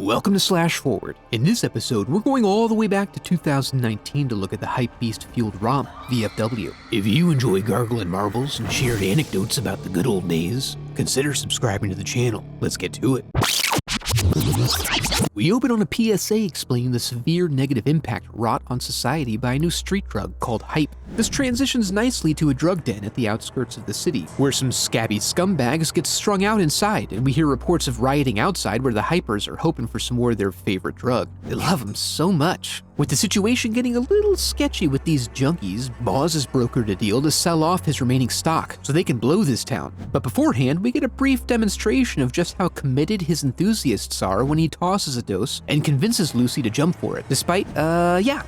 Welcome to Slash Forward. In this episode, we're going all the way back to 2019 to look at the hype beast-fueled romp, VFW. If you enjoy gargling marbles and shared anecdotes about the good old days, consider subscribing to the channel. Let's get to it. We open on a PSA explaining the severe negative impact wrought on society by a new street drug called hype. This transitions nicely to a drug den at the outskirts of the city, where some scabby scumbags get strung out inside, and we hear reports of rioting outside where the hypers are hoping for some more of their favorite drug. They love them so much. With the situation getting a little sketchy with these junkies, Boz has brokered a deal to sell off his remaining stock so they can blow this town. But beforehand, we get a brief demonstration of just how committed his enthusiasts are when he tosses a dose and convinces Lucy to jump for it, despite,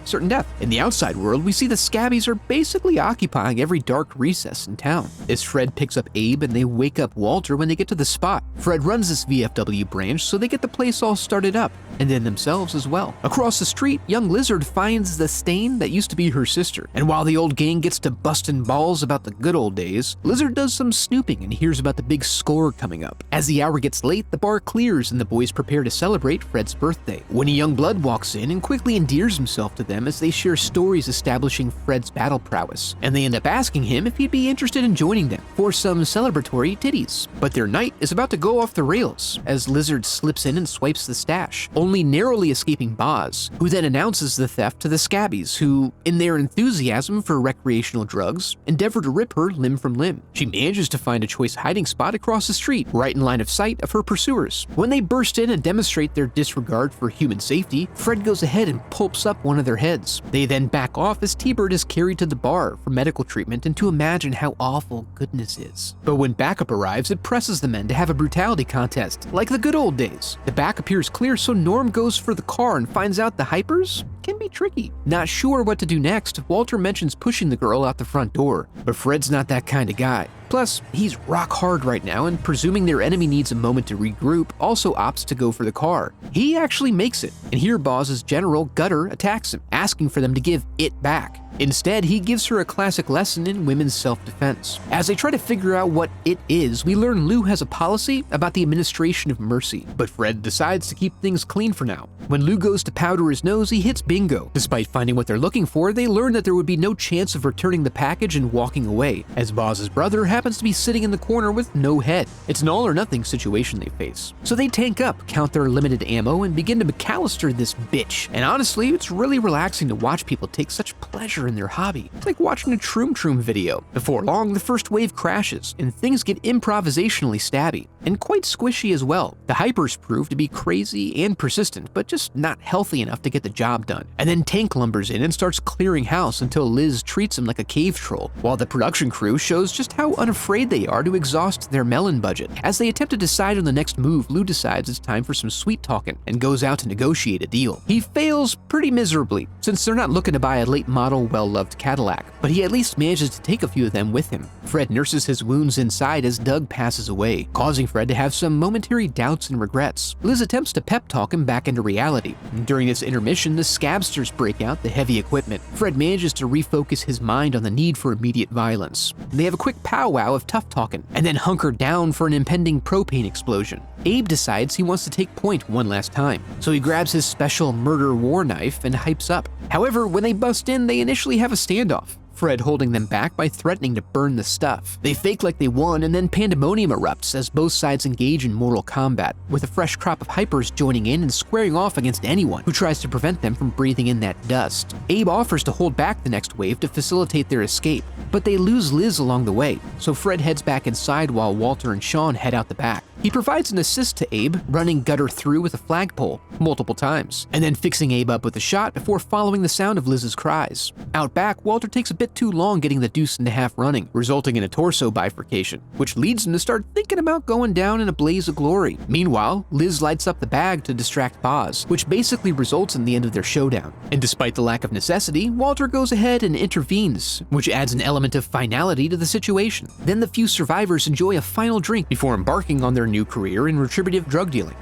certain death. In the outside world, we see the scabbies are basically occupying every dark recess in town. As Fred picks up Abe and they wake up Walter when they get to the spot. Fred runs this VFW branch so they get the place all started up, and then themselves as well. Across the street, young Lizard finds the stain that used to be her sister, and while the old gang gets to busting balls about the good old days, Lizard does some snooping and hears about the big score coming up. As the hour gets late, the bar clears and the boys prepare to celebrate Fred's birthday, when a young blood walks in and quickly endears himself to them as they share stories establishing Fred's battle prowess, and they end up asking him if he'd be interested in joining them for some celebratory titties. But their night is about to go off the rails as Lizard slips in and swipes the stash, only narrowly escaping Boz, who then announces the theft to the scabbies, who, in their enthusiasm for recreational drugs, endeavor to rip her limb from limb. She manages to find a choice hiding spot across the street, right in line of sight of her pursuers. When they burst in and demonstrate their disregard for human safety, Fred goes ahead and pulps up one of their heads. They then back off as T-Bird is carried to the bar for medical treatment and to imagine how awful goodness is. But when backup arrives, it presses the men to have a brutality contest, like the good old days. The back appears clear, so Norm goes for the car and finds out the hypers can be tricky. Not sure what to do next, Walter mentions pushing the girl out the front door, but Fred's not that kind of guy. Plus, he's rock hard right now, and presuming their enemy needs a moment to regroup, also opts to go for the car. He actually makes it, and here Boz's general, Gutter, attacks him, asking for them to give it back. Instead, he gives her a classic lesson in women's self-defense. As they try to figure out what it is, we learn Lou has a policy about the administration of mercy, but Fred decides to keep things clean for now. When Lou goes to powder his nose, he hits bingo. Despite finding what they're looking for, they learn that there would be no chance of returning the package and walking away, as Boz's brother happens to be sitting in the corner with no head. It's an all-or-nothing situation they face. So they tank up, count their limited ammo, and begin to McAllister this bitch. And honestly, it's really relaxing to watch people take such pleasure in their hobby. It's like watching a Troom Troom video. Before long, the first wave crashes, and things get improvisationally stabby, and quite squishy as well. The hypers prove to be crazy and persistent, but just not healthy enough to get the job done. And then Tank lumbers in and starts clearing house until Liz treats him like a cave troll, while the production crew shows just how unafraid they are to exhaust their melon budget. As they attempt to decide on the next move, Lou decides it's time for some sweet talking and goes out to negotiate a deal. He fails pretty miserably, since they're not looking to buy a late model, well-loved Cadillac, but he at least manages to take a few of them with him. Fred nurses his wounds inside as Doug passes away, causing Fred to have some momentary doubts and regrets. Liz attempts to pep talk him back into reality. During this intermission, the scabsters break out the heavy equipment. Fred manages to refocus his mind on the need for immediate violence. They have a quick powwow of tough talking, and then hunker down for an impending propane explosion. Abe decides he wants to take point one last time, so he grabs his special murder war knife and hypes up. However, when they bust in, they initially have a standoff, Fred holding them back by threatening to burn the stuff. They fake like they won, and then pandemonium erupts as both sides engage in mortal combat, with a fresh crop of hypers joining in and squaring off against anyone who tries to prevent them from breathing in that dust. Abe offers to hold back the next wave to facilitate their escape, but they lose Liz along the way, so Fred heads back inside while Walter and Sean head out the back. He provides an assist to Abe, running Gutter through with a flagpole multiple times, and then fixing Abe up with a shot before following the sound of Liz's cries. Out back, Walter takes a bit too long getting the deuce into half running, resulting in a torso bifurcation, which leads him to start thinking about going down in a blaze of glory. Meanwhile, Liz lights up the bag to distract Boz, which basically results in the end of their showdown. And despite the lack of necessity, Walter goes ahead and intervenes, which adds an element of finality to the situation. Then the few survivors enjoy a final drink before embarking on their new career in retributive drug dealing.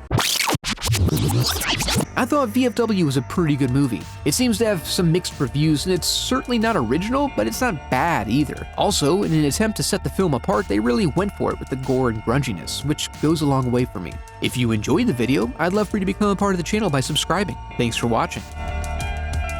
I thought VFW was a pretty good movie. It seems to have some mixed reviews, and it's certainly not original, but it's not bad either. Also, in an attempt to set the film apart, they really went for it with the gore and grunginess, which goes a long way for me. If you enjoyed the video, I'd love for you to become a part of the channel by subscribing. Thanks for watching.